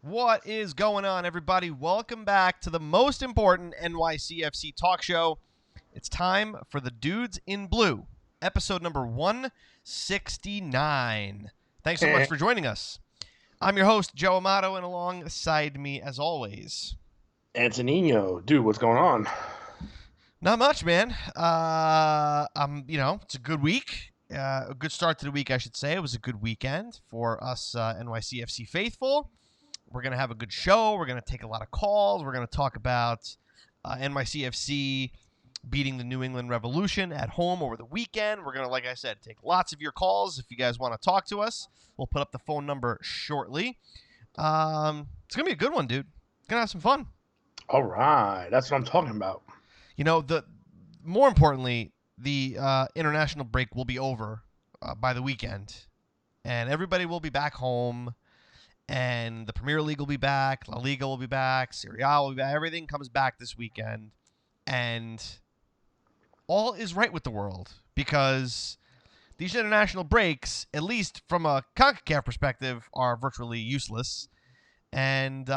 What is going on, everybody? Welcome back to the most important NYCFC talk show. It's time for the Dudes in Blue, episode number 169. Thanks so much for joining us. I'm your host, Joe Amato, and alongside me, as always, Antonino, dude, what's going on? not much, man. It's a good week. A good start to the week, I should say. It was a good weekend for us NYCFC faithful. We're going to have a good show. We're going to take a lot of calls. We're going to talk about NYCFC beating the New England Revolution at home over the weekend. We're going to, like I said, take lots of your calls if you guys want to talk to us. We'll put up the phone number shortly. It's going to be a good one, dude. Going to have some fun. All right. That's what I'm talking about. You know, more importantly, the international break will be over by the weekend, and everybody will be back home. And the Premier League will be back, La Liga will be back, Serie A will be back. Everything comes back this weekend. And all is right with the world because these international breaks, at least from a CONCACAF perspective, are virtually useless. And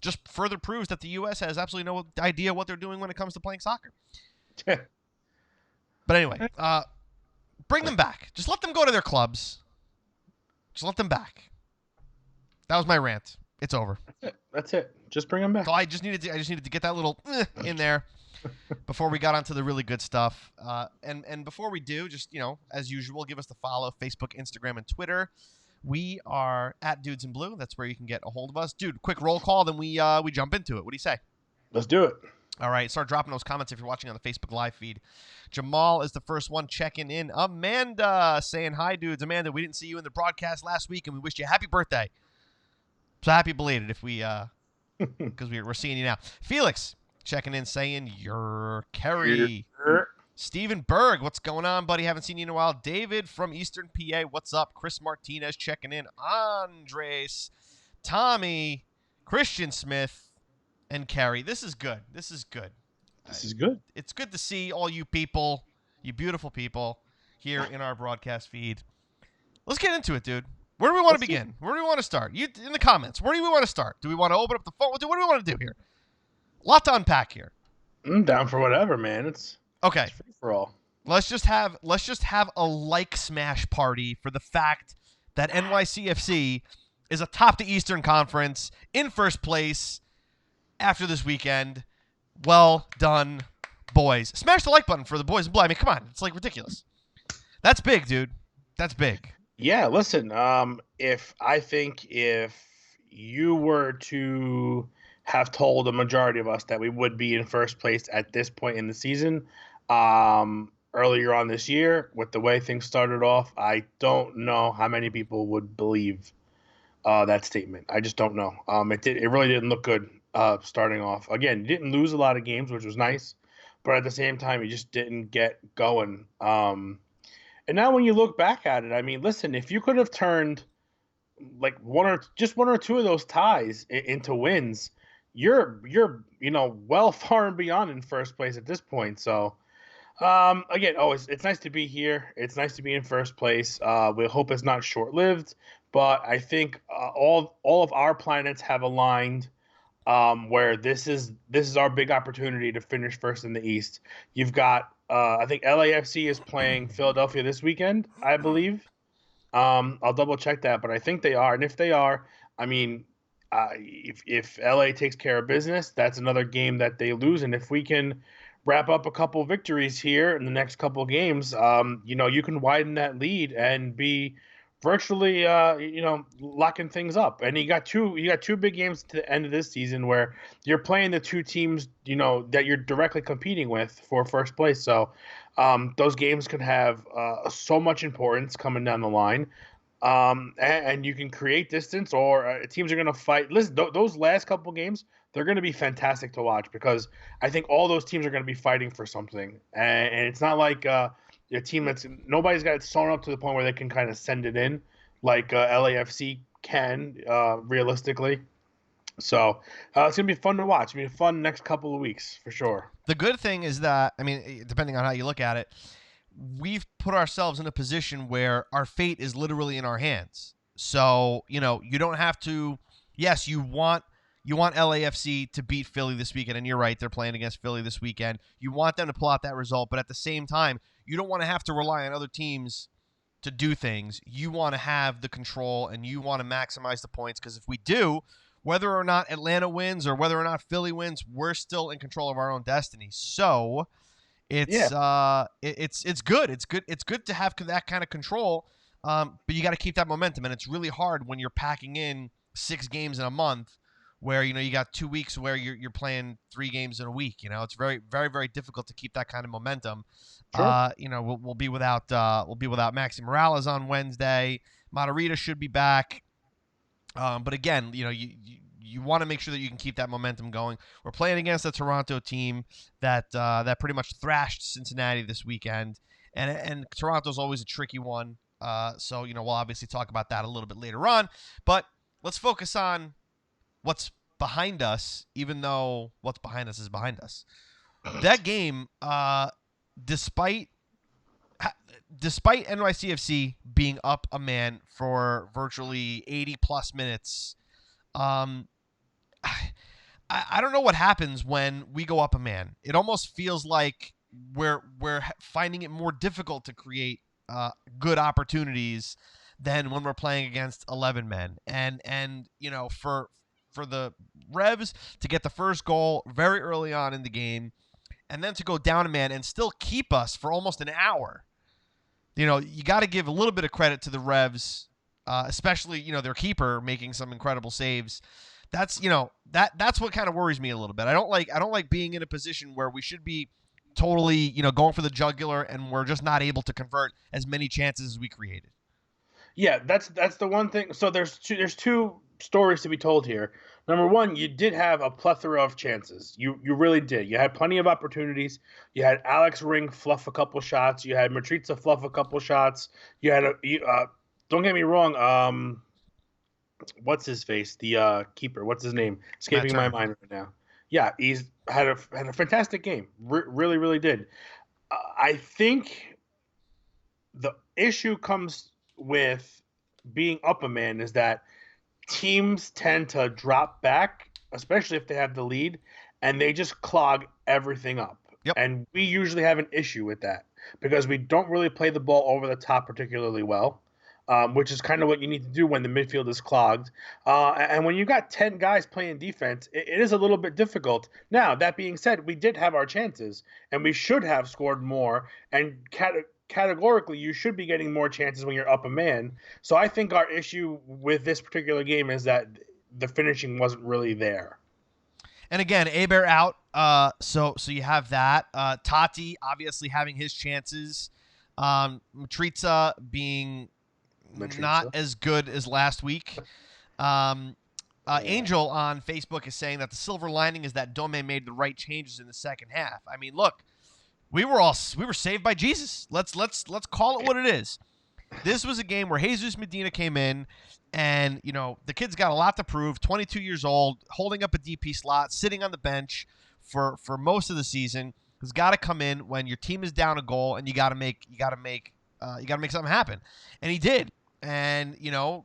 just further proves that the U.S. has absolutely no idea what they're doing when it comes to playing soccer. But anyway, bring them back. Just let them go to their clubs. Just let them back. That was my rant. It's over. That's it. Just bring them back. So I just needed to get that little in there before we got onto the really good stuff. And before we do, just as usual, give us the follow: Facebook, Instagram, and Twitter. We are at Dudes in Blue. That's where you can get a hold of us, dude. Quick roll call, then we jump into it. What do you say? Let's do it. All right, start dropping those comments if you're watching on the Facebook live feed. Jamal is the first one checking in. Amanda saying hi, dudes. Amanda, we didn't see you in the broadcast last week, and we wished you a happy birthday. So happy belated if we, because we're seeing you now. Felix checking in saying you're Kerry. Steven Berg, what's going on, buddy? Haven't seen you in a while. David from Eastern PA, what's up? Chris Martinez checking in. Andres, Tommy, Christian Smith, and Kerry. This is good. This is good. It's good to see all you people, you beautiful people, here in our broadcast feed. Let's get into it, dude. Where do we want to begin? Where do we want to start? You in the comments. Where do we want to start? Do we want to open up the phone? What do we want to do here? A lot to unpack here. I'm down for whatever, man. It's okay. It's free for all. Let's just have a like smash party for the fact that NYCFC is atop the Eastern Conference in first place after this weekend. Well done, boys. Smash the like button for the boys in blue. I mean, come on. It's like ridiculous. That's big, dude. That's big. Yeah, listen, if you were to have told the majority of us that we would be in first place at this point in the season, earlier on this year, with the way things started off, I don't know how many people would believe that statement. I just don't know. It really didn't look good starting off. Again, you didn't lose a lot of games, which was nice, but at the same time, you just didn't get going. And now when you look back at it, I mean, listen, if you could have turned like one or two of those ties into wins, you're well far and beyond in first place at this point. So again, it's nice to be here. It's nice to be in first place. We hope it's not short-lived, but I think all of our planets have aligned where this is our big opportunity to finish first in the East. You've got I think LAFC is playing Philadelphia this weekend, I believe. I'll double check that, but I think they are. And if they are, I mean, if LA takes care of business, that's another game that they lose. And if we can wrap up a couple victories here in the next couple games, you can widen that lead and be virtually, locking things up. And you got two big games to the end of this season where you're playing the two teams, that you're directly competing with for first place. So those games can have so much importance coming down the line. And you can create distance, or teams are going to fight. Listen, those last couple games, they're going to be fantastic to watch because I think all those teams are going to be fighting for something. And it's not like a team nobody's got it sewn up to the point where they can kind of send it in like LAFC can realistically. So it's going to be fun to watch. It's going to be a fun next couple of weeks for sure. The good thing is that, I mean, depending on how you look at it, we've put ourselves in a position where our fate is literally in our hands. So, you don't have to yes, you want LAFC to beat Philly this weekend, and you're right, they're playing against Philly this weekend. You want them to pull out that result, but at the same time, you don't want to have to rely on other teams to do things. You want to have the control, and you want to maximize the points, because if we do, whether or not Atlanta wins or whether or not Philly wins, we're still in control of our own destiny. So it's good. It's good to have that kind of control, but you got to keep that momentum, and it's really hard when you're packing in 6 games in a month, where you got 2 weeks where you're playing 3 games in a week. It's very, very, very difficult to keep that kind of momentum. Sure. We'll be without Maxi Morales on Wednesday. Matarrita should be back, but again, you want to make sure that you can keep that momentum going. We're playing against a Toronto team that pretty much thrashed Cincinnati this weekend, and Toronto's always a tricky one. So we'll obviously talk about that a little bit later on, but let's focus on what's behind us, even though what's behind us is behind us. That game, despite NYCFC being up a man for virtually 80-plus minutes, I don't know what happens when we go up a man. It almost feels like we're finding it more difficult to create good opportunities than when we're playing against 11 men. And for the Revs to get the first goal very early on in the game, and then to go down a man and still keep us for almost an hour. You got to give a little bit of credit to the Revs, especially their keeper making some incredible saves. That's that's what kind of worries me a little bit. I don't like being in a position where we should be totally going for the jugular, and we're just not able to convert as many chances as we created. Yeah, that's the one thing. So there's two stories to be told here. Number one, you did have a plethora of chances. You really did. You had plenty of opportunities. You had Alex Ring fluff a couple shots. You had Matrica fluff a couple shots. You had don't get me wrong. What's his face? The keeper. What's his name? Escaping my mind right now. Yeah, he's had a fantastic game. Really, really did. I think the issue comes with being up a man is that teams tend to drop back, especially if they have the lead, and they just clog everything up. Yep. And we usually have an issue with that because we don't really play the ball over the top particularly well, which is kind of what you need to do when the midfield is clogged. And when you got 10 guys playing defense, it is a little bit difficult. Now, that being said, we did have our chances, and we should have scored more, and categorically, you should be getting more chances when you're up a man. So I think our issue with this particular game is that the finishing wasn't really there. And again, Abear out, so you have that. Tati obviously having his chances. Matrica being not as good as last week. Angel on Facebook is saying that the silver lining is that Dome made the right changes in the second half. I mean, look. We were saved by Jesus. Let's call it what it is. This was a game where Jesus Medina came in, and the kid's got a lot to prove. 22 years old, holding up a DP slot, sitting on the bench for most of the season. Has got to come in when your team is down a goal, and you got to make something happen. And he did. And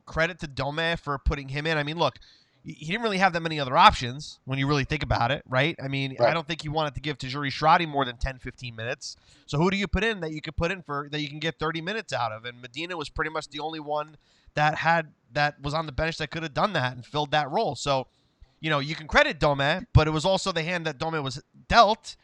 credit to Dome for putting him in. I mean, look. He didn't really have that many other options when you really think about it, right? I mean, right. I don't think he wanted to give Tajuri Shradi more than 10, 15 minutes. So who do you put in that you could put in that you can get 30 minutes out of? And Medina was pretty much the only one that was on the bench that could have done that and filled that role. So, you can credit Dome, but it was also the hand that Dome was dealt.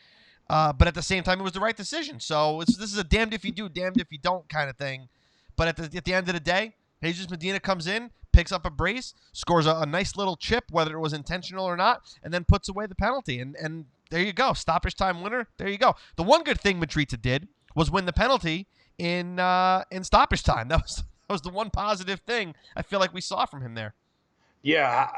But at the same time, it was the right decision. So this is a damned if you do, damned if you don't kind of thing. But at the end of the day, Jesus Medina comes in, picks up a brace, scores a nice little chip, whether it was intentional or not, and then puts away the penalty. And there you go. Stoppage time winner. There you go. The one good thing Matrica did was win the penalty in stoppage time. That was the one positive thing I feel like we saw from him there. Yeah,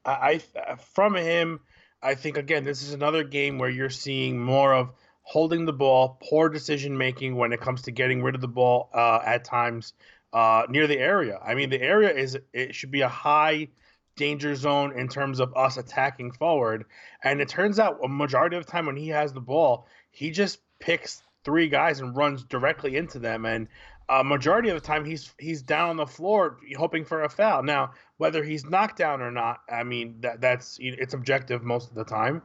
I from him, I think, again, this is another game where you're seeing more of holding the ball, poor decision making when it comes to getting rid of the ball at times. Near the area. I mean, the area it should be a high danger zone in terms of us attacking forward. And it turns out a majority of the time when he has the ball, he just picks 3 guys and runs directly into them. And a majority of the time he's down on the floor hoping for a foul. Now, whether he's knocked down or not, I mean that's it's objective most of the time.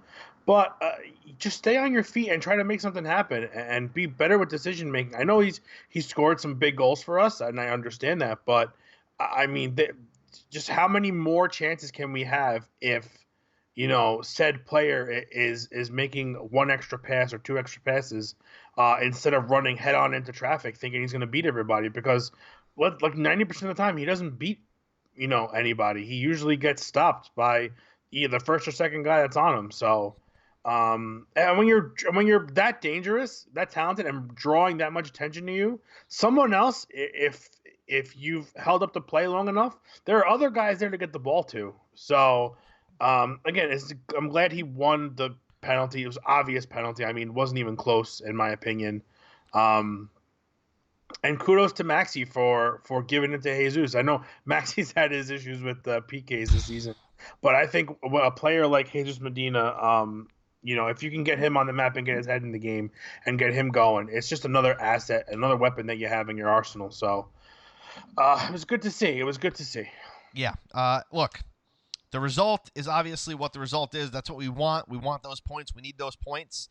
But just stay on your feet and try to make something happen and be better with decision making. I know he's scored some big goals for us, and I understand that. But I mean, just how many more chances can we have if said player is making one extra pass or two extra passes instead of running head on into traffic thinking he's going to beat everybody? Because like 90% of the time he doesn't beat anybody. He usually gets stopped by either the first or second guy that's on him. So and when you're that dangerous, that talented, and drawing that much attention to you, someone else, if you've held up the play long enough, there are other guys there to get the ball to. So again, I'm glad he won the penalty. It was obvious penalty. I mean, it wasn't even close in my opinion. And kudos to Maxi for giving it to Jesus. I know Maxi's had his issues with PKs this season, but I think a player like Jesus Medina, if you can get him on the map and get his head in the game and get him going, it's just another asset, another weapon that you have in your arsenal. So it was good to see. Yeah. Look, the result is obviously what the result is. That's what we want. We want those points. We need those points.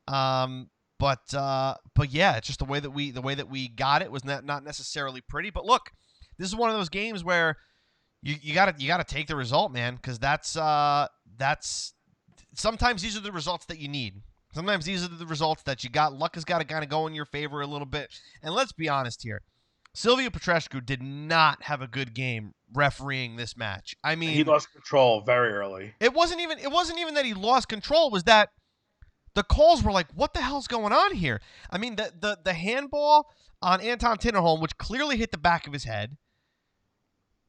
But yeah, it's just the way that we got it was not necessarily pretty. But look, this is one of those games where you gotta take the result, man, because that's sometimes these are the results that you need. Sometimes these are the results that you got. Luck has got to kind of go in your favor a little bit. And let's be honest here. Silvio Petrescu did not have a good game refereeing this match. I mean, he lost control very early. It wasn't even that he lost control. It was that the calls were like, what the hell's going on here? I mean, the handball on Anton Tinnerholm, which clearly hit the back of his head.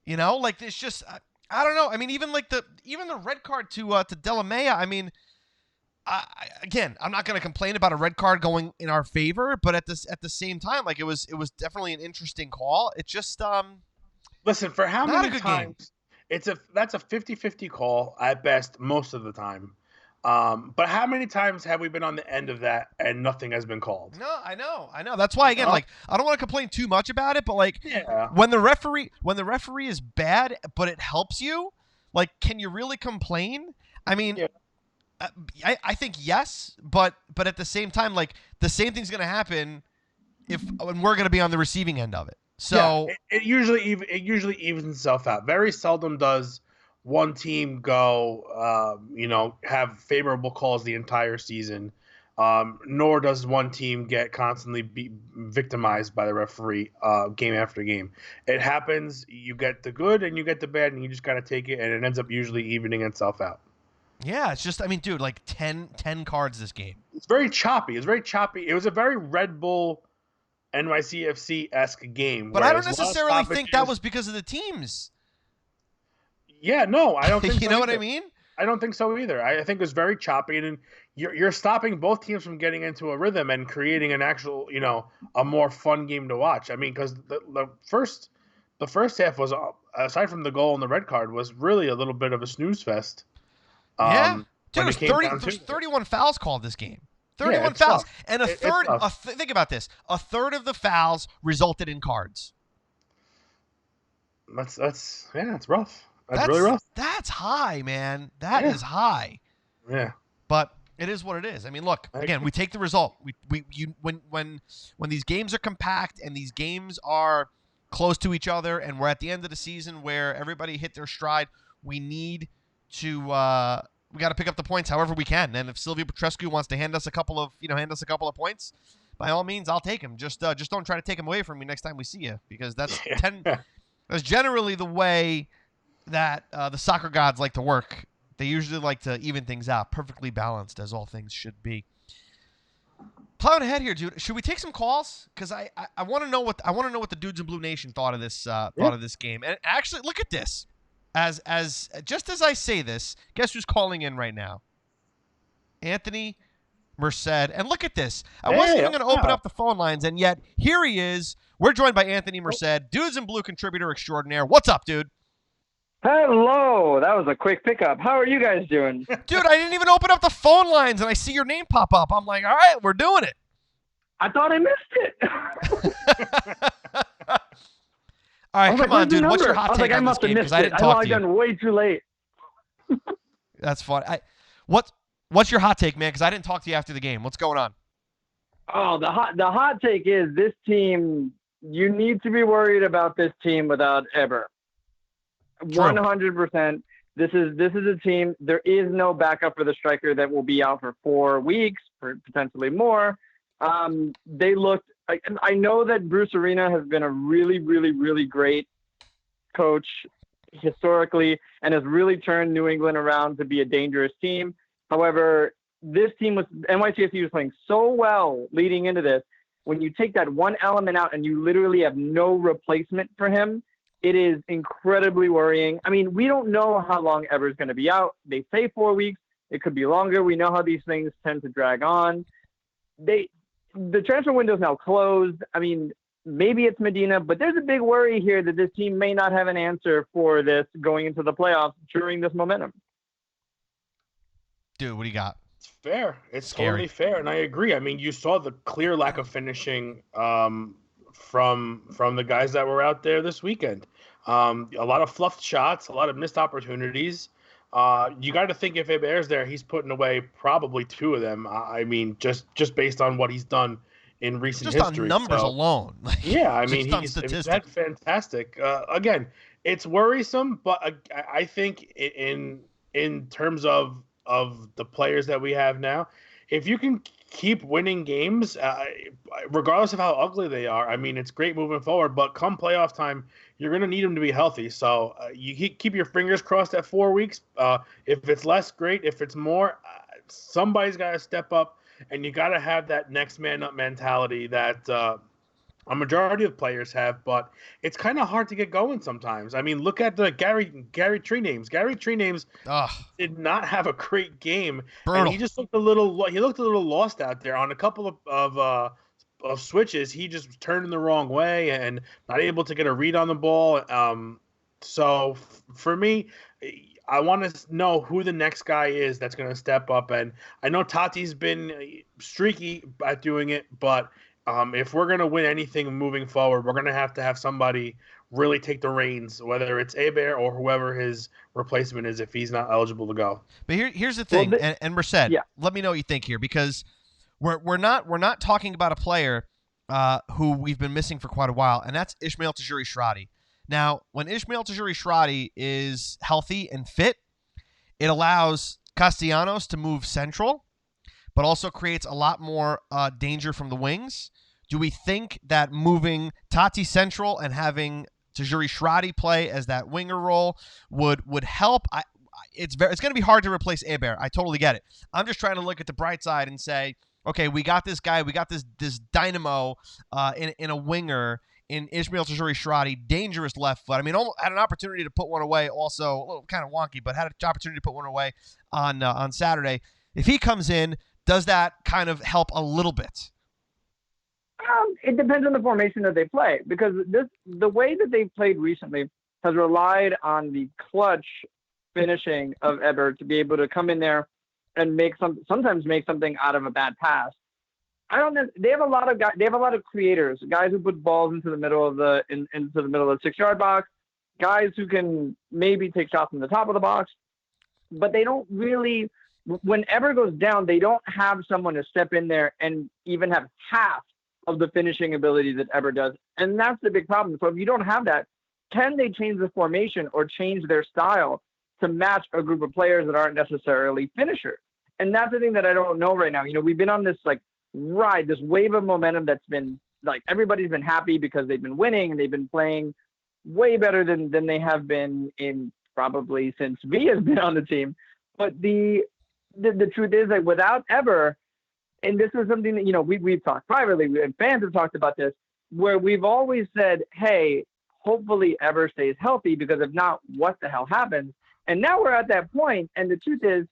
Like it's just I don't know. I mean, even the red card to Delamea. I mean, again, I'm not going to complain about a red card going in our favor, but at the same time, like it was definitely an interesting call. It just listen, for how not many a good times game. that's a 50-50 call at best most of the time. But how many times have we been on the end of that and nothing has been called? No, I know. That's why, again, like I don't want to complain too much about it, but like when the referee is bad, but it helps you, like, can you really complain? I mean, I think yes, but at the same time, like the same thing's going to happen when we're going to be on the receiving end of it. So it usually evens itself out. Very seldom does one team go, have favorable calls the entire season, nor does one team get constantly be victimized by the referee game after game. It happens. You get the good and you get the bad, and you just got to take it, and it ends up usually evening itself out. Yeah, it's just, I mean, dude, like 10 cards this game. It's very choppy. It was a very Red Bull NYCFC-esque game. But I don't necessarily think that was because of the teams. Yeah, no, I don't think so. You know either. what I mean? I don't think so either. I think it was very choppy, and you're stopping both teams from getting into a rhythm and creating an actual, a more fun game to watch. I mean, because the first half was, aside from the goal and the red card, was really a little bit of a snooze fest. Yeah, dude, there's 31 fouls called this game. 31 fouls, tough. And a third. Think about this: a third of the fouls resulted in cards. That's rough. That's really rough. That's high, man. That is high. Yeah. But it is what it is. I mean, look, again, we take the result. When these games are compact and these games are close to each other, and we're at the end of the season where everybody hit their stride, we need to we got to pick up the points however we can. And if Silvio Petrescu wants to hand us a couple of points, by all means, I'll take him. Just don't try to take him away from me next time we see you, because that's that's generally the way that the soccer gods like to work. They usually like to even things out, perfectly balanced, as all things should be. Plowing ahead here, dude. Should we take some calls? Because I want to know what the dudes in Blue Nation thought of this game. And actually, look at this. As just as I say this, guess who's calling in right now? Anthony Merced. And look at this. I wasn't even going to open up the phone lines, and yet here he is. We're joined by Anthony Merced, Dudes in Blue contributor extraordinaire. What's up, dude? Hello. That was a quick pickup. How are you guys doing? Dude, I didn't even open up the phone lines, and I see your name pop up. I'm like, all right, we're doing it. I thought I missed it. All right, I was come like, on, dude. What's your number? hot I was take like, I on this must have game? missed Because I it. didn't I talk logged to you. on way too late. That's fun. What's your hot take, man? Because I didn't talk to you after the game. What's going on? Oh, the hot take is this team. You need to be worried about this team without Eber. 100%. This is a team. There is no backup for the striker that will be out for 4 weeks, or potentially more. They looked. I know that Bruce Arena has been a really, really, really great coach historically, and has really turned New England around to be a dangerous team. However, this team NYCFC was playing so well leading into this. When you take that one element out and you literally have no replacement for him, it is incredibly worrying. I mean, we don't know how long Eber's going to be out. They say 4 weeks. It could be longer. We know how these things tend to drag on. The transfer window is now closed. I mean, maybe it's Medina, but there's a big worry here that this team may not have an answer for this going into the playoffs during this momentum. Dude, what do you got? It's fair. It's Scary. totally fair, and I agree. I mean, you saw the clear lack of finishing from the guys that were out there this weekend. A lot of fluffed shots, a lot of missed opportunities. You got to think if Hebert's there, he's putting away probably 2 of them. I mean, just based on what he's done in recent Just history. on numbers alone. Yeah, I mean, on he's statistics. that fantastic. Again, it's worrisome, but I think in terms of the players that we have now, if you can keep winning games, regardless of how ugly they are, I mean, it's great moving forward. But come playoff time, you're going to need them to be healthy. So you keep your fingers crossed at 4 weeks. If it's less, great. If it's more, somebody's got to step up, and you got to have that next man up mentality that a majority of players have, but it's kind of hard to get going sometimes. I mean, look at the Gary Tree Names. Gary Tree Names did not have a great game, Brutal. and he just looked a little lost out there on a couple of switches. He just turned in the wrong way and not able to get a read on the ball. So for me, I want to know who the next guy is that's going to step up. And I know Tati's been streaky at doing it, but if we're going to win anything moving forward, we're going to have somebody really take the reins, whether it's Hebert or whoever his replacement is if he's not eligible to go. But here's the thing, and Merced, yeah. Let me know what you think here, because we're not talking about a player who we've been missing for quite a while, and that's Ismail Tajuri-Shradi. Now, when Ismail Tajuri-Shradi is healthy and fit, it allows Castellanos to move central, but also creates a lot more danger from the wings. Do we think that moving Tati central and having Tajuri-Shradi play as that winger role would help? It's going to be hard to replace Hebert. I totally get it. I'm just trying to look at the bright side and say, okay, we got this guy, we got this dynamo in a winger in Ismail Tajuri-Shradi, dangerous left foot. I mean, almost had an opportunity to put one away, also a little kind of wonky, but had an opportunity to put one away on Saturday. If he comes in, does that kind of help a little bit? It depends on the formation that they play, because the way that they've played recently has relied on the clutch finishing of Eber to be able to come in there and sometimes make something out of a bad pass. I don't know. They have a lot of guys. They have a lot of creators, guys who put balls into the middle of the 6-yard box, guys who can maybe take shots from the top of the box, but they don't really. When Eber goes down, they don't have someone to step in there and even have half of the finishing ability that Eber does. And that's the big problem. So if you don't have that, can they change the formation or change their style to match a group of players that aren't necessarily finishers? And that's the thing that I don't know right now. You know, we've been on this ride, this wave of momentum that's been everybody's been happy because they've been winning and they've been playing way better than they have been in probably since V has been on the team. But the truth is that without Eber, and this is something that, we've talked privately, and fans have talked about this, where we've always said, hey, hopefully Eber stays healthy, because if not, what the hell happens? And now we're at that point, and the truth is,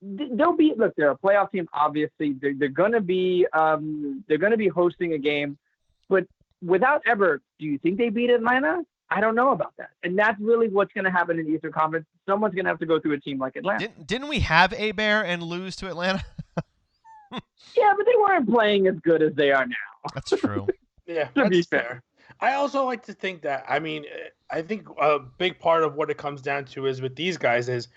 they're a playoff team, obviously. They're going to be hosting a game, but without Eber, do you think they beat Atlanta? I don't know about that. And that's really what's going to happen in the Eastern Conference. Someone's going to have to go through a team like Atlanta. Didn't we have Hebert and lose to Atlanta? Yeah, but they weren't playing as good as they are now. That's true. Yeah, that's fair. I also like to think that, I mean, I think a big part of what it comes down to is with these guys is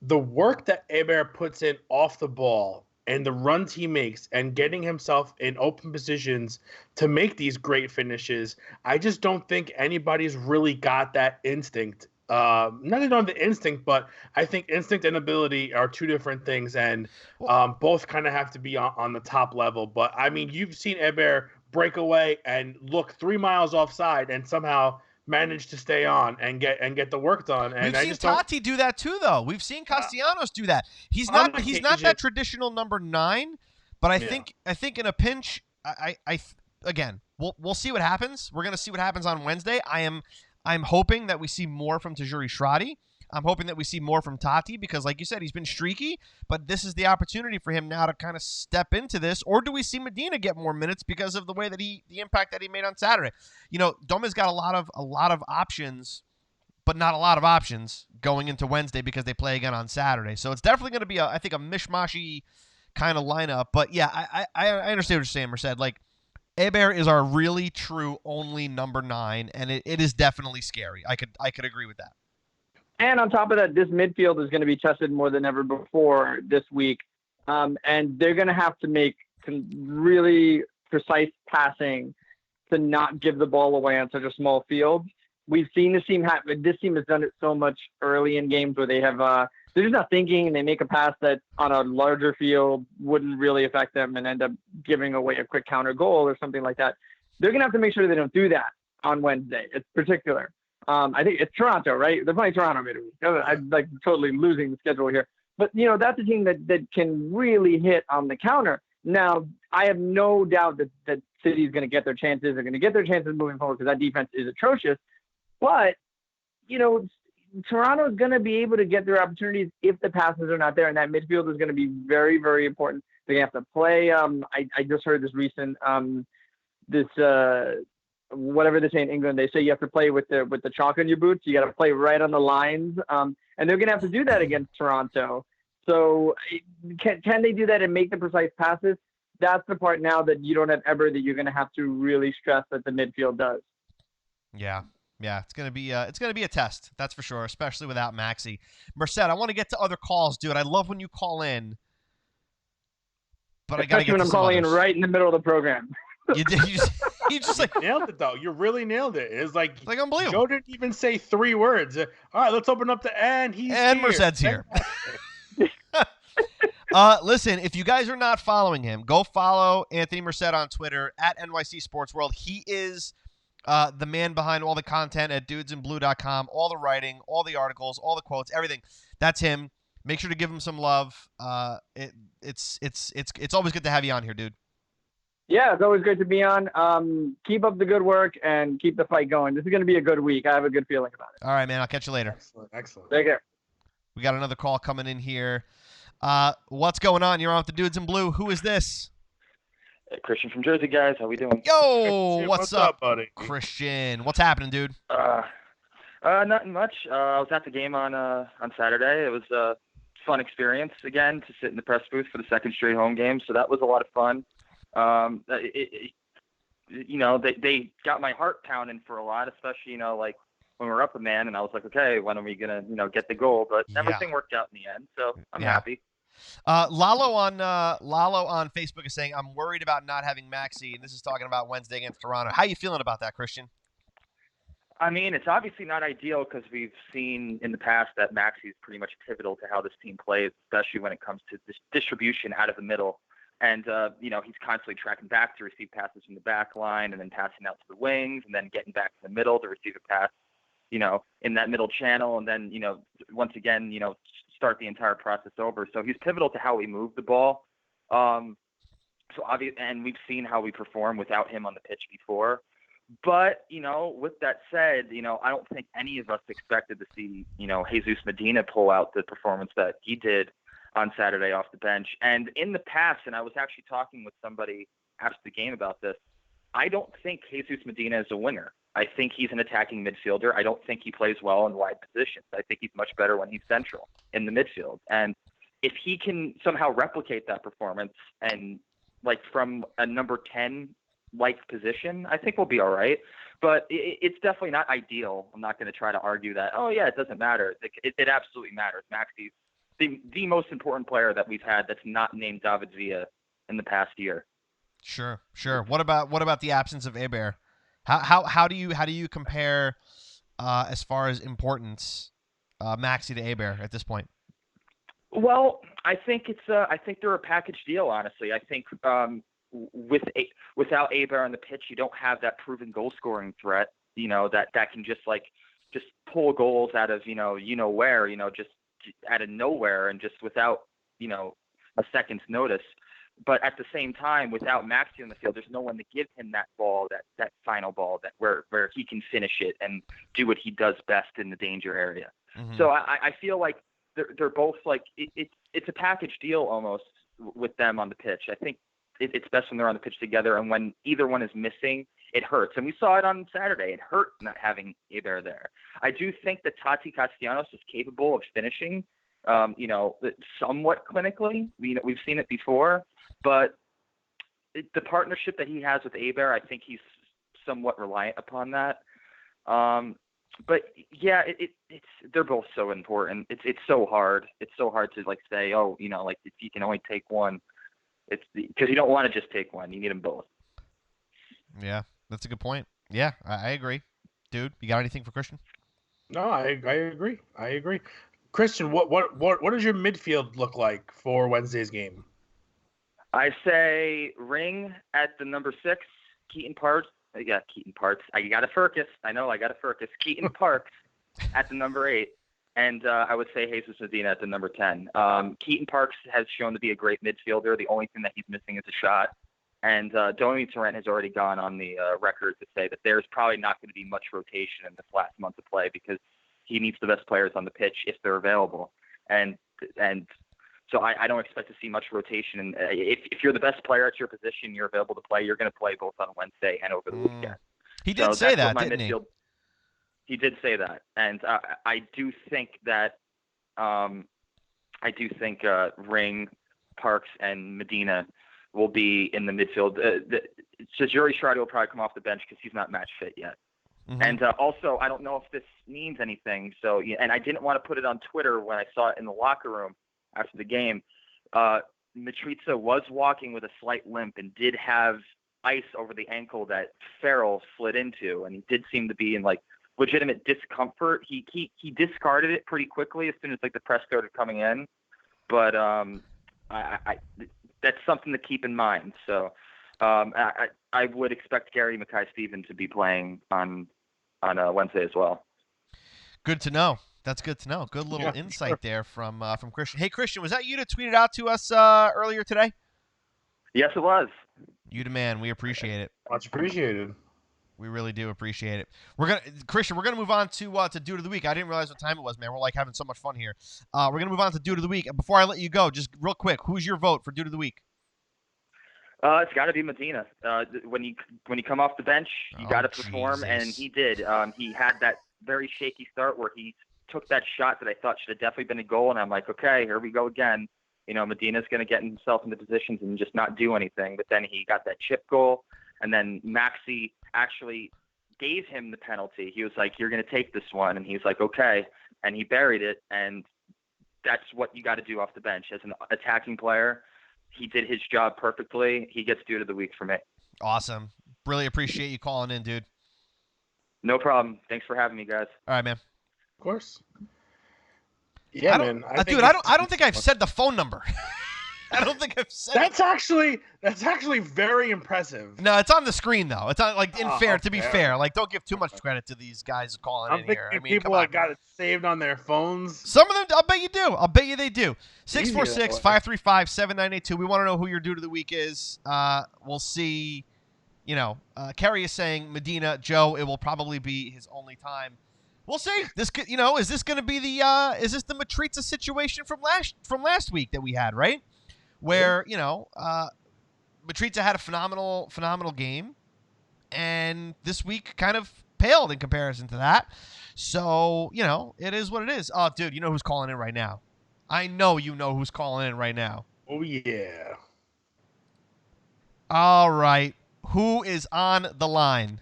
the work that Hebert puts in off the ball and the runs he makes and getting himself in open positions to make these great finishes. I just don't think anybody's really got that instinct. Not even on the instinct, but I think instinct and ability are two different things, and both kind of have to be on the top level. But I mean, you've seen Hebert break away and look 3 miles offside and somehow manage to stay on and get the work done. And We've I seen just don't. Tati do that too, though. We've seen Castellanos do that. He's On not occasion, that traditional number 9, but I Yeah. think in a pinch, again, we'll see what happens. We're gonna see what happens on Wednesday. I'm hoping that we see more from Tajuri Shradi. I'm hoping that we see more from Tati because, like you said, he's been streaky, but this is the opportunity for him now to kind of step into this. Or do we see Medina get more minutes because of the way that the impact that he made on Saturday? You know, Doma's got a lot of options, but not a lot of options going into Wednesday because they play again on Saturday. So it's definitely going to be, I think, a mishmashy kind of lineup. But yeah, I understand what you're saying, Merced. Like, Hebert is our really true only number 9, and it is definitely scary. I could agree with that. And on top of that, this midfield is going to be tested more than ever before this week. And they're going to have to make really precise passing to not give the ball away on such a small field. We've seen this team this team has done it so much early in games where they have they're just not thinking and they make a pass that on a larger field wouldn't really affect them and end up giving away a quick counter goal or something like that. They're going to have to make sure they don't do that on Wednesday. It's particular. I think it's Toronto, right? They're playing Toronto midweek. I'm like totally losing the schedule here. But, you know, that's a team that can really hit on the counter. Now, I have no doubt that City's going to get their chances. They're going to get their chances moving forward because that defense is atrocious. But, you know, Toronto is going to be able to get their opportunities if the passes are not there. And that midfield is going to be very, very important. They have to play. I just heard this recent whatever they say in England, they say you have to play with the chalk on your boots. You got to play right on the lines. And they're going to have to do that against Toronto. So can they do that and make the precise passes? That's the part now that you don't have Eber that you're going to have to really stress that the midfield does. Yeah. Yeah, it's gonna be a test, that's for sure, especially without Maxi. Merced, I want to get to other calls, dude. I love when you call in, but I gotta get when to I'm some calling others. in right in the middle of the program. You did. You just like nailed it though. You really nailed it. It's like unbelievable. Joe didn't even say 3 words. All right, let's open up the and he's and here. Merced's here. Listen, if you guys are not following him, go follow Anthony Merced on Twitter at NYC Sports World. He is the man behind all the content at dudesinblue.com, all the writing, all the articles, all the quotes, everything. That's him. Make sure to give him some love. It's always good to have you on here, dude. Yeah, it's always great to be on. Keep up the good work and keep the fight going. This is going to be a good week. I have a good feeling about it. All right, man. I'll catch you later. Excellent. Take care. We got another call coming in here. What's going on? You're on with the Dudes in Blue. Who is this? Christian from Jersey, guys. How we doing? Yo, what's up, buddy? Christian? What's happening, dude? Nothing much. I was at the game on Saturday. It was a fun experience again to sit in the press booth for the second straight home game. So that was a lot of fun. They got my heart pounding for a lot, especially like when we're up a man, and I was like, okay, when are we gonna get the goal? But everything worked out in the end, so I'm happy. Lalo on Facebook is saying, I'm worried about not having Maxi, and this is talking about Wednesday against Toronto. How you feeling about that, Christian? I mean, it's obviously not ideal because we've seen in the past that Maxi is pretty much pivotal to how this team plays, especially when it comes to this distribution out of the middle. And, he's constantly tracking back to receive passes from the back line and then passing out to the wings and then getting back to the middle to receive a pass, in that middle channel. And then, once again, start the entire process over. So he's pivotal to how we move the ball. And we've seen how we perform without him on the pitch before. But, with that said, I don't think any of us expected to see, Jesus Medina pull out the performance that he did on Saturday off the bench. And in the past, and I was actually talking with somebody after the game about this, I don't think Jesus Medina is a winger. I think he's an attacking midfielder. I don't think he plays well in wide positions. I think he's much better when he's central in the midfield. And if he can somehow replicate that performance and from a number 10 like position, I think we'll be all right. But it's definitely not ideal. I'm not going to try to argue that, oh, yeah, it doesn't matter. It absolutely matters. Maxi's the most important player that we've had that's not named David Villa in the past year. Sure. What about the absence of Hebert? How do you compare as far as importance Maxi to Hebert at this point? Well, I think they're a package deal. Honestly, I think without Hebert on the pitch, you don't have that proven goal scoring threat. That can just pull goals out of where, just out of nowhere and just without a second's notice. But at the same time, without Maxi on the field, there's no one to give him that ball, that final ball, where he can finish it and do what he does best in the danger area. Mm-hmm. So I feel like they're both like it's a package deal almost with them on the pitch. I think it's best when they're on the pitch together, and when either one is missing, it hurts. And we saw it on Saturday. It hurt not having Hebert there. I do think that Tati Castellanos is capable of finishing, somewhat clinically. We've seen it before. But the partnership that he has with Hebert, I think he's somewhat reliant upon that. But yeah, they're both so important. It's so hard. It's so hard to say, if you can only take one, it's because you don't want to just take one. You need them both. Yeah, that's a good point. Yeah, I agree. Dude, you got anything for Christian? No, I agree. Christian, what does your midfield look like for Wednesday's game? I say Ring at the number 6, Keaton Parks. Yeah, Keaton Parks. I got to Furcus. I know I got to Furcus. Keaton Parks at the number 8. And I would say Jesus Medina at the number 10. Keaton Parks has shown to be a great midfielder. The only thing that he's missing is a shot. And Domi Torrent has already gone on the record to say that there's probably not going to be much rotation in this last month of play because he needs the best players on the pitch if they're available. And so I don't expect to see much rotation. And if you're the best player at your position, you're available to play, you're going to play both on Wednesday and over the weekend. He did say that, didn't he? He did say that. And I do think that Ring, Parks, and Medina will be in the midfield. So Juri Shardy will probably come off the bench because he's not match fit yet. Mm-hmm. And also, I don't know if this means anything. So, and I didn't want to put it on Twitter when I saw it in the locker room after the game. Mitrita was walking with a slight limp and did have ice over the ankle that Farrell slid into, and he did seem to be in legitimate discomfort. He discarded it pretty quickly as soon as the press started coming in, but I that's something to keep in mind. So I would expect Gary Mackay-Steven to be playing on Wednesday as well. Good to know. That's good to know. Good little insight there from Christian. Hey, Christian, was that you that tweeted out to us earlier today? Yes, it was. You the man. We appreciate it. Much appreciated. We really do appreciate it. Christian, we're gonna move on to Dude of the Week. I didn't realize what time it was, man. We're having so much fun here. We're gonna move on to Dude of the Week. Before I let you go, just real quick, who's your vote for Dude of the Week? It's got to be Medina. When you come off the bench, you got to perform, Jesus. And he did. He had that very shaky start where he took that shot that I thought should have definitely been a goal, and I'm like, okay, here we go again. Medina's going to get himself into positions and just not do anything. But then he got that chip goal, and then Maxi actually gave him the penalty. He was like, you're going to take this one, and he's like, okay, and he buried it, and that's what you got to do off the bench as an attacking player. He did his job perfectly. He gets Dude of the Week for me. Awesome. Really appreciate you calling in, dude. No problem. Thanks for having me, guys. All right, man. Of course. Yeah, man. I don't think I've said the phone number. I don't think I've said that's actually very impressive. No, it's on the screen though. It's on to be fair. Don't give too much credit to these guys calling in here. People that got it saved on their phones. Some of them, I'll bet you do. I'll bet you they do. 646-535-7982. We want to know who your Dude of the Week is. We'll see. Kerry is saying Medina, Joe. It will probably be his only time. We'll see. This could, is this going to be is this the Mitrita situation from last week that we had, right? Where, Mitrita had a phenomenal game, and this week kind of paled in comparison to that. So, it is what it is. Oh, dude, you know who's calling in right now? I know you know who's calling in right now. Oh, yeah. All right. Who is on the line?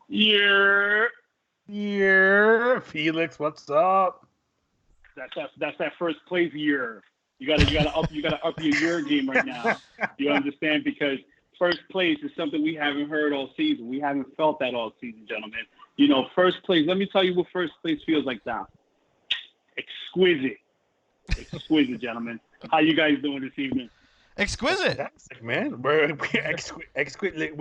Yeah. Felix, what's up? That's that first place year. You gotta up your year game right now. You understand? Because first place is something we haven't heard all season. We haven't felt that all season, gentlemen. You know, first place. Let me tell you what first place feels like now. Exquisite, gentlemen. How you guys doing this evening? Exquisite. Fantastic, man. We're exquisite.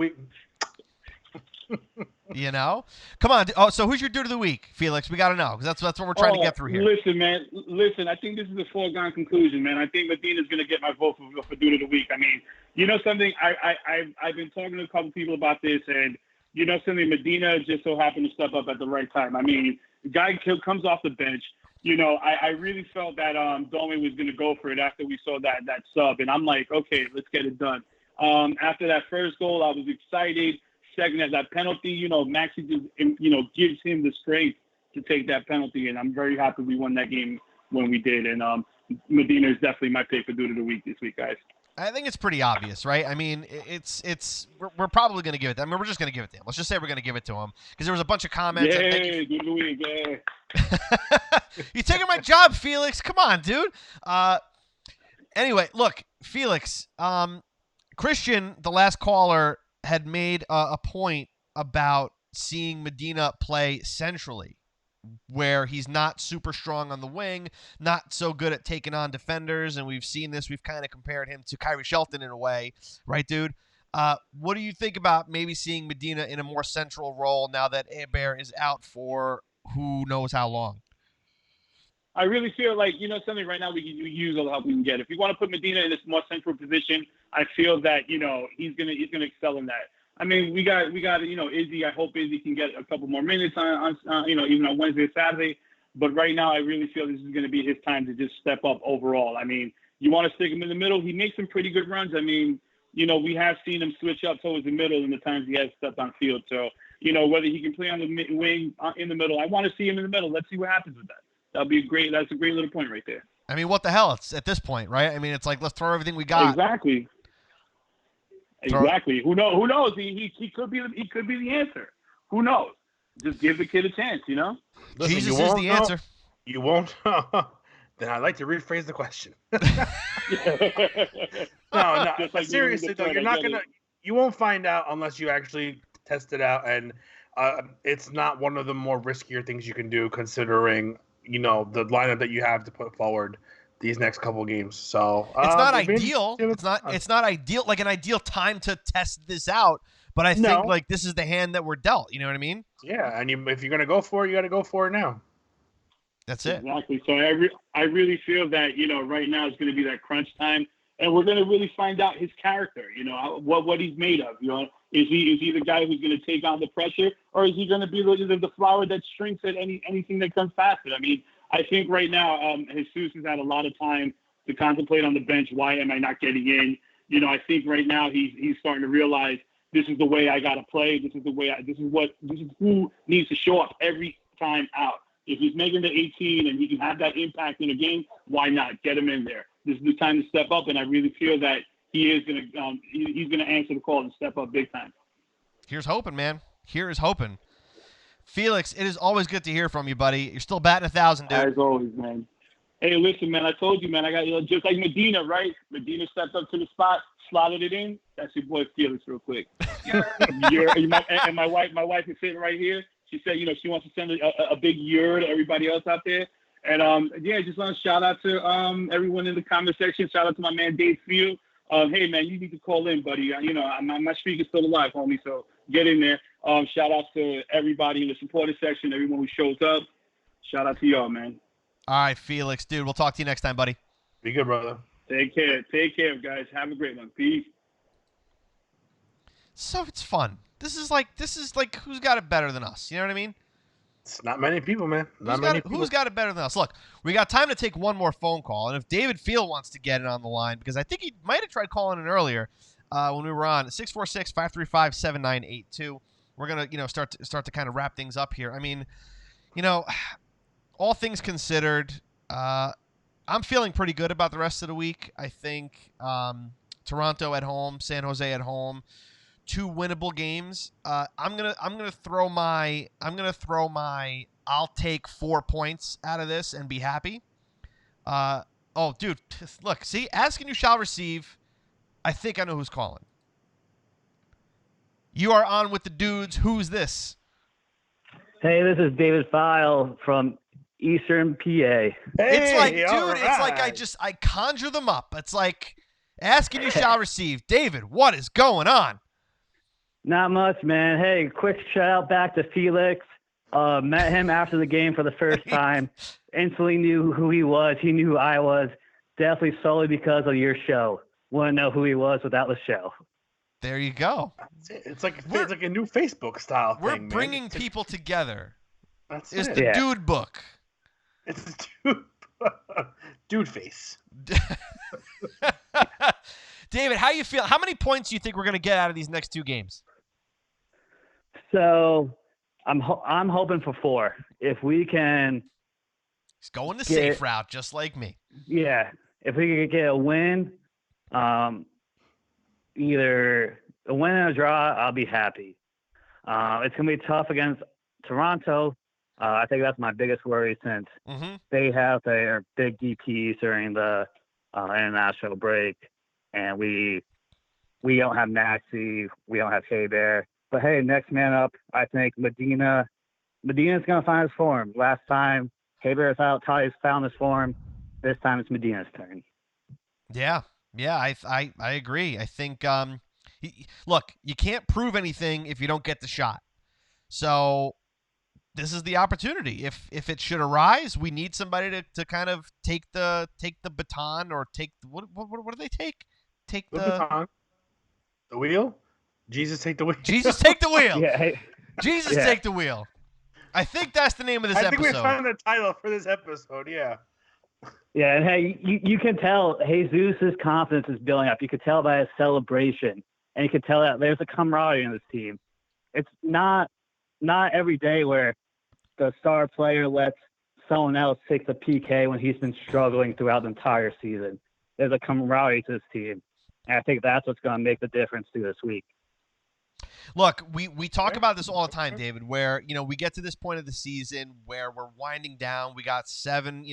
You know? Come on. Oh, so who's your dude of the week, Felix? We got to know, because that's what we're trying to get through here. Listen, man. Listen, I think this is a foregone conclusion, man. I think Medina's going to get my vote for dude of the week. I mean, you know something? I've been talking to a couple people about this, and you know something? Medina just so happened to step up at the right time. I mean, the guy comes off the bench. You know, I really felt that Dome was going to go for it after we saw that sub, and I'm like, okay, let's get it done. After that first goal, I was excited. Second, that penalty, you know, Maxi just, you know, gives him the strength to take that penalty, and I'm very happy we won that game when we did. And Medina is definitely my pick for dude of the week this week, guys. I think it's pretty obvious, right? I mean, we're probably going to give it to him. I mean, we're just going to give it to him. Let's just say we're going to give it to him because there was a bunch of comments. Yeah, dude of the week, yeah. You're taking my job, Felix. Come on, dude. Anyway, look, Felix, Christian, the last caller, had made a point about seeing Medina play centrally, where he's not super strong on the wing, not so good at taking on defenders, and we've seen this. We've kind of compared him to Kyrie Shelton in a way, right, dude? What do you think about maybe seeing Medina in a more central role now that Hebert is out for who knows how long? I really feel like, you know, something right now we use all the help we can get. If you want to put Medina in this more central position, I feel that, you know, he's gonna excel in that. I mean, we got you know, Izzy. I hope Izzy can get a couple more minutes on you know, even on Wednesday or Saturday. But right now, I really feel this is going to be his time to just step up overall. I mean, you want to stick him in the middle. He makes some pretty good runs. I mean, you know, we have seen him switch up towards the middle in the times he has stepped on field. So, you know, whether he can play on the wing in the middle, I want to see him in the middle. Let's see what happens with that. That'll be great. That's a great little point right there. I mean, what the hell? It's at this point, right? I mean, it's like, let's throw everything we got. Exactly. Who knows? He could be the answer. Who knows? Just give the kid a chance, you know? Listen, Jesus is the answer. You won't? Then I'd like to rephrase the question. No. Like seriously though, you won't find out unless you actually test it out, and it's not one of the more riskier things you can do, considering, you know, the lineup that you have to put forward these next couple games. So it's not ideal. It's not ideal, like an ideal time to test this out. But I think like this is the hand that we're dealt. You know what I mean? Yeah, and if you're gonna go for it, you got to go for it now. That's it. Exactly. So I really feel that, you know, right now is going to be that crunch time, and we're going to really find out his character. You know, what he's made of. You know, is he the guy who's going to take on the pressure, or is he going to be the flower that shrinks at anything that comes past it? I mean, I think right now, Jesus has had a lot of time to contemplate on the bench. Why am I not getting in? You know, I think right now he's starting to realize this is the way I got to play. This is who needs to show up every time out. If he's making the 18 and he can have that impact in a game, why not get him in there? This is the time to step up, and I really feel that he's going to answer the call and step up big time. Here's hoping, man. Here is hoping. Felix, it is always good to hear from you, buddy. You're still batting 1,000, dude. As always, man. Hey, listen, man. I told you, man. I got just like Medina, right? Medina stepped up to the spot, slotted it in. That's your boy Felix, real quick. And my wife is sitting right here. She said, you know, she wants to send a big year to everybody else out there. And just want to shout out to everyone in the comment section. Shout out to my man Dave Field. Hey, man, you need to call in, buddy. You know, my streak is still alive, homie. So get in there. Shout out to everybody in the supporter section, everyone who shows up. Shout out to y'all, man. All right, Felix, dude. We'll talk to you next time, buddy. Be good, brother. Take care. Take care, guys. Have a great one. Peace. So it's fun. This is like who's got it better than us? You know what I mean? It's not many people, man. Who's got it better than us? Look, we got time to take one more phone call, and if David Field wants to get it on the line, because I think he might have tried calling in earlier when we were on 646-535-7982. We're gonna start to kind of wrap things up here. I mean, you know, all things considered, I'm feeling pretty good about the rest of the week. I think Toronto at home, San Jose at home. 2 winnable games. I'm gonna throw my I'll take 4 points out of this and be happy. Oh, dude, look, see, ask and you shall receive. I think I know who's calling. You are on with the dudes. Who's this? Hey, this is David File from Eastern PA. Hey, It's like, dude, all it's like right. I conjure them up. It's like ask and you shall receive. David, what is going on? Not much, man. Hey, quick shout out back to Felix. Met him after the game for the first time. Instantly knew who he was. He knew who I was. Definitely solely because of your show. Wouldn't know who he was without the show. There you go. It's like a new Facebook style We're thing, bringing man. people together. That's It's it. the Yeah. dude book. It's the dude face. David, how you feel? How many points do you think we're going to get out of these next 2 games? So I'm hoping for 4. If we can, He's going the Get safe it. route, just like me. yeah, if we could get a win, either a win and a draw, I'll be happy. It's going to be tough against Toronto. I think that's my biggest worry since Mm-hmm. they have their big DPs during the international break, and we don't have Maxi, we don't have Hay Bear. But hey, next man up, I think Medina's going to find his form. Last time, Hay Bear's out, Ty's found his form. This time it's Medina's turn. Yeah, I agree. I think look, you can't prove anything if you don't get the shot. So this is the opportunity. If it should arise, we need somebody to kind of take the baton or take what do they take? Take The the baton. The wheel. Jesus, take the wheel. Jesus take the wheel. Yeah, hey, Jesus Yeah. take the wheel. I think that's the name of this I think we episode. found the title for this episode. Yeah. yeah, and hey, you can tell Jesus' confidence is building up. You could tell by his celebration, and you could tell that there's a camaraderie in this team. It's not every day where the star player lets someone else take the PK when he's been struggling throughout the entire season. There's a camaraderie to this team, and I think that's what's going to make the difference through this week. Look, we talk about this all the time, David, where, we get to this point of the season where we're winding down. We got 7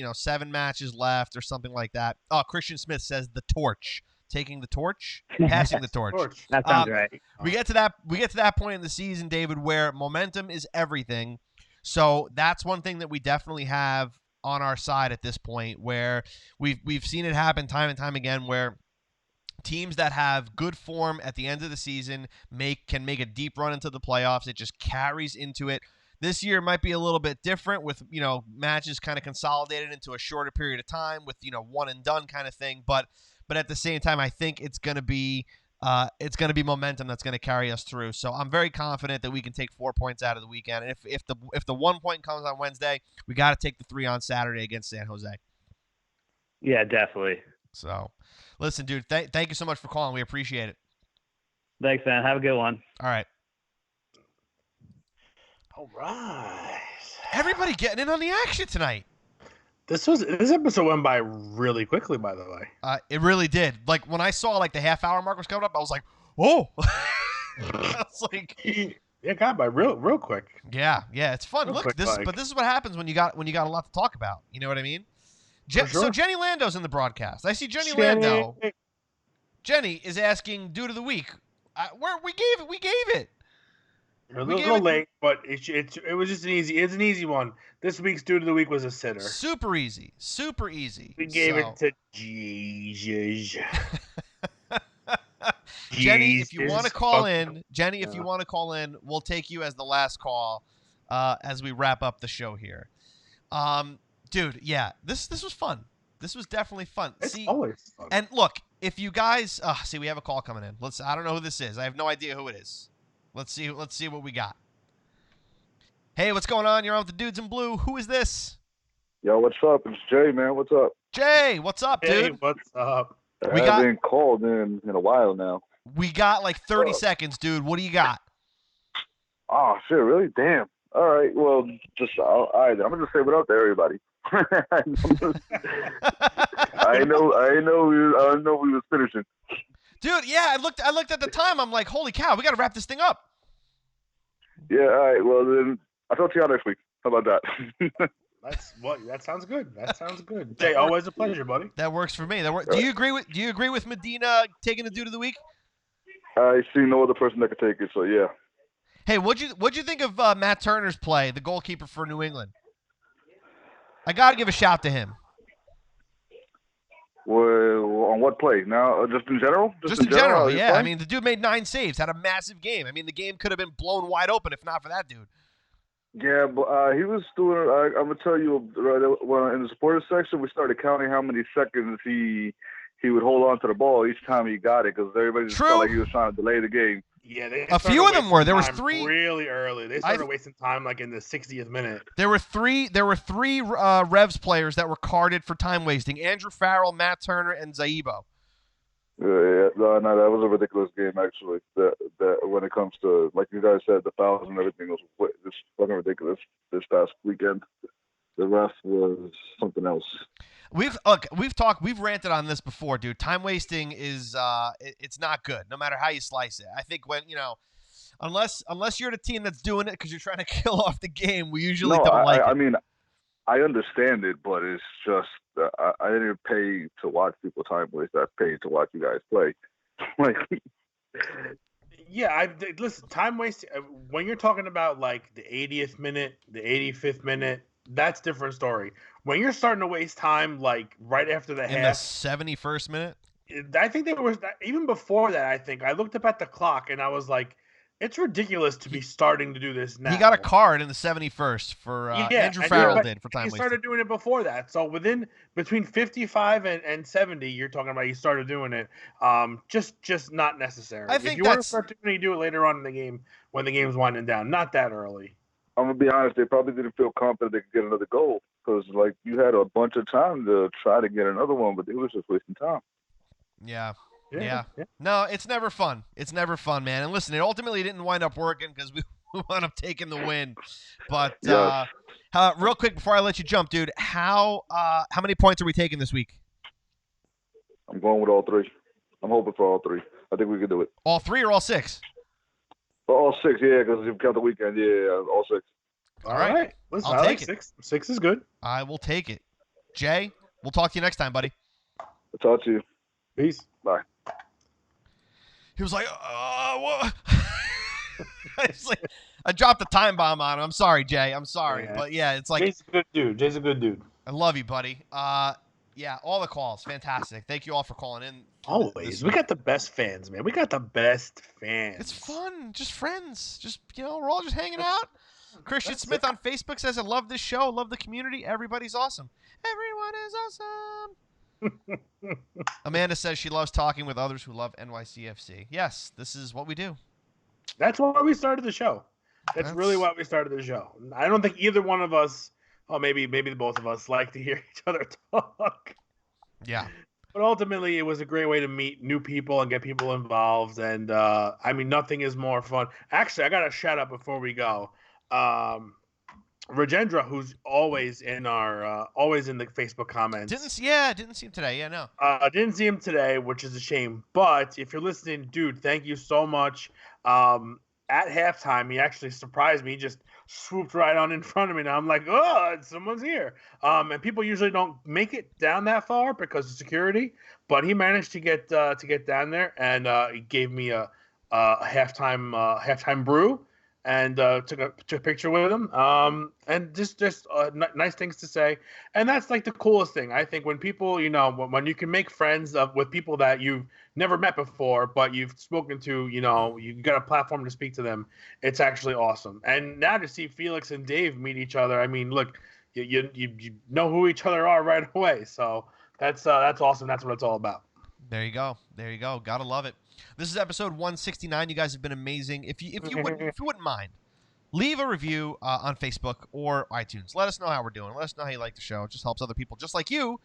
matches left or something like that. Oh, Christian Smith says the torch. Taking the torch, passing the torch. Torch. That sounds right. We get to that point in the season, David, where momentum is everything. So that's one thing that we definitely have on our side at this point, where we've seen it happen time and time again, where teams that have good form at the end of the season can make a deep run into the playoffs. It just carries into it. This year might be a little bit different with, matches kind of consolidated into a shorter period of time with, one and done kind of thing. But at the same time, I think it's going to be momentum that's going to carry us through. So I'm very confident that we can take 4 points out of the weekend. And if the 1 point comes on Wednesday, we got to take the 3 on Saturday against San Jose. Yeah, definitely. So, listen, dude, thank you so much for calling. We appreciate it. Thanks, man. Have a good one. All right. All right. Everybody getting in on the action tonight. This episode went by really quickly, by the way. It really did. Like, when I saw, the half-hour mark was coming up, I was like, oh. I was like, It got by real quick. yeah, it's fun. Real Look, quick, but this is what happens when you got a lot to talk about. You know what I mean? For sure. So Jenny Lando's in the broadcast. I see Jenny Lando. Jenny is asking dude of the week. We gave it. A little late, but it was just it's an easy one. This week's dude of the week was a sitter. Super easy. We gave it to Jesus. Jenny, if you want to call Jesus. in, we'll take you as the last call as we wrap up the show here. Dude, yeah, this was fun. This was definitely fun. It's always fun. And look, if you guys, we have a call coming in. I don't know who this is. I have no idea who it is. Let's see what we got. Hey, what's going on? You're on with the dudes in blue. Who is this? Yo, what's up? It's Jay, man. What's up? Jay, what's up, Hey, dude? what's up? I haven't called in a while now. We got 30 seconds, dude. What do you got? Oh, shit, really? Damn. All right, well, all right, I'm going to just say what up to everybody. I know we was finishing. Dude, yeah, I looked at the time. I'm like, holy cow, we got to wrap this thing up. Yeah, all right. Well, then I'll talk to y'all next week. How about that? That sounds good. That sounds good. Jay, always a pleasure, buddy. That works for me. Do you agree with Medina taking the dude of the week? I see no other person that could take it, so yeah. Hey, what'd you think of Matt Turner's play, the goalkeeper for New England? I got to give a shout to him. Well, on what play? Now, just in general? Just in general, yeah. I mean, the dude made 9 saves, had a massive game. I mean, the game could have been blown wide open if not for that dude. Yeah, but he was doing. I'm gonna tell you, right, in the supporter section, we started counting how many seconds he would hold on to the ball each time he got it, because everybody just felt like he was trying to delay the game. Yeah, a few of them were. There was 3 really early. They started wasting time like in the 60th minute. There were three Revs players that were carded for time wasting: Andrew Farrell, Matt Turner, and Zaibo. No, that was a ridiculous game actually. That when it comes to, like you guys said, the fouls and everything was just fucking ridiculous this past weekend. The ref was something else. We've ranted on this before, dude. Time wasting is it's not good, no matter how you slice it. I think when unless you're the team that's doing it because you're trying to kill off the game, we usually don't like it. I mean, I understand it, but it's just I didn't pay to watch people time waste. I paid to watch you guys play. Yeah, listen. Time waste when you're talking about like the 80th minute, the 85th minute. That's a different story. When you're starting to waste time, like right after the half, in the 71st minute, I think there was even before that. I think I looked up at the clock and I was like, "It's ridiculous to be starting to do this now." He got a card in the 71st for Andrew Farrell did for time wasting. He started doing it before that, so between 55 and 70, you're talking about he started doing it. Just not necessary. I think if you want to start doing it, you do it later on in the game when the game's winding down, not that early. I'm gonna be honest. They probably didn't feel confident they could get another goal because, like, you had a bunch of time to try to get another one, but they was just wasting time. Yeah. No, it's never fun. It's never fun, man. And listen, it ultimately didn't wind up working because we wound up taking the win. But yes. Real quick before I let you jump, dude, how many points are we taking this week? I'm going with all 3. I'm hoping for all 3. I think we can do it. All 3 or all 6? All 6, yeah, because if you count the weekend, yeah, all 6. All right. Listen, I'll take it. 6 is good. I will take it. Jay, we'll talk to you next time, buddy. I'll talk to you. Peace. Bye. He was like, what? I dropped the time bomb on him. I'm sorry, Jay. I'm sorry. Yeah. But, yeah, it's like. Jay's a good dude. Jay's a good dude. I love you, buddy. Yeah, all the calls. Fantastic. Thank you all for calling in. Always. We got the best fans, man. We got the best fans. It's fun. Just friends. Just, we're all just hanging out. Christian Smith on Facebook says, I love this show. Love the community. Everybody's awesome. Everyone is awesome. Amanda says she loves talking with others who love NYCFC. Yes, this is what we do. That's why we started the show. That's really why we started the show. I don't think either one of us, maybe the both of us, like to hear each other talk. Yeah. But ultimately, it was a great way to meet new people and get people involved. And, nothing is more fun. Actually, I got a shout out before we go. Rajendra, who's always in the Facebook comments. Didn't see him today. Yeah, no. Didn't see him today, which is a shame. But if you're listening, dude, thank you so much. At halftime, he actually surprised me. He just swooped right on in front of me. Now I'm like, oh, someone's here. And people usually don't make it down that far because of security. But he managed to get down there, and he gave me a halftime brew. And took a picture with him, and just nice things to say, and that's like the coolest thing. I think when people, when you can make friends with people that you've never met before, but you've spoken to, you got a platform to speak to them. It's actually awesome. And now to see Felix and Dave meet each other, I mean, look, you know who each other are right away. So that's awesome. That's what it's all about. There you go. Gotta love it. This is episode 169. You guys have been amazing. If you wouldn't mind, leave a review on Facebook or iTunes. Let us know how we're doing. Let us know how you like the show. It just helps other people just like you.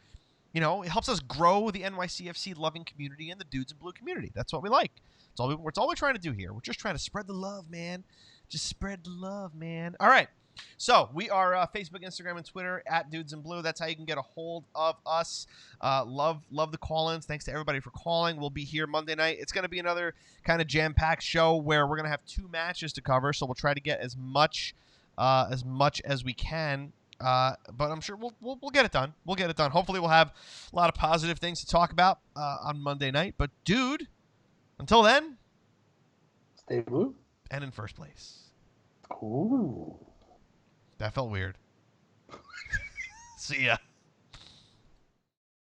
It helps us grow the NYCFC loving community and the Dudes in Blue community. That's what we like. It's all we're trying to do here. We're just trying to spread the love, man. Just spread the love, man. All right. So we are Facebook, Instagram, and Twitter at Dudes in Blue. That's how you can get a hold of us. Love the call-ins. Thanks to everybody for calling. We'll be here Monday night. It's going to be another kind of jam-packed show where we're going to have 2 matches to cover. So we'll try to get as much as we can. But I'm sure we'll get it done. We'll get it done. Hopefully we'll have a lot of positive things to talk about on Monday night. But dude, until then, Stay blue. and in first place. Ooh. That felt weird. See ya.